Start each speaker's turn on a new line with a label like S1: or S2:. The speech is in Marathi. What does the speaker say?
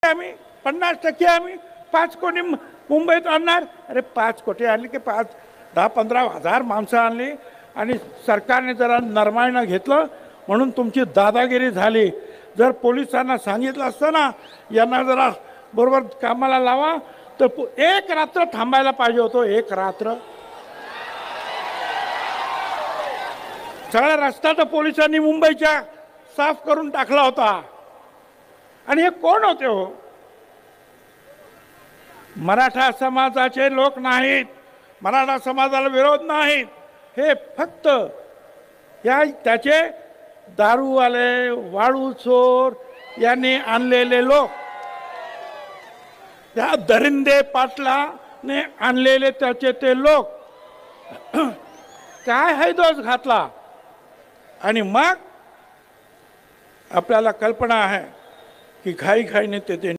S1: आम्ही 50% आम्ही 5 कोटी मुंबईत आणणार. अरे 5 कोटी आणले की 10-15 हजार माणसं आणली आणि सरकारने जरा नरमाईनं घेतलं म्हणून तुमची दादागिरी झाली. जर पोलिसांना सांगितलं असतं ना यांना जरा बरोबर कामाला लावा तर एक रात्र थांबायला पाहिजे होतं. एक रात्र सगळा रस्ता तर पोलिसांनी मुंबईच्या साफ करून टाकला होता. आणि हे कोण होते हो? मराठा समाजाचे लोक नाहीत, मराठा समाजाला विरोध नाहीत. हे फक्त त्याचे दारूवाले वाळू चोर यांनी आणलेले लोक, त्या दरिंदे पाटलाने आणलेले त्याचे ते लोक काय हैदोस घातला. आणि मग आपल्याला कल्पना आहे की घाईघाईने ते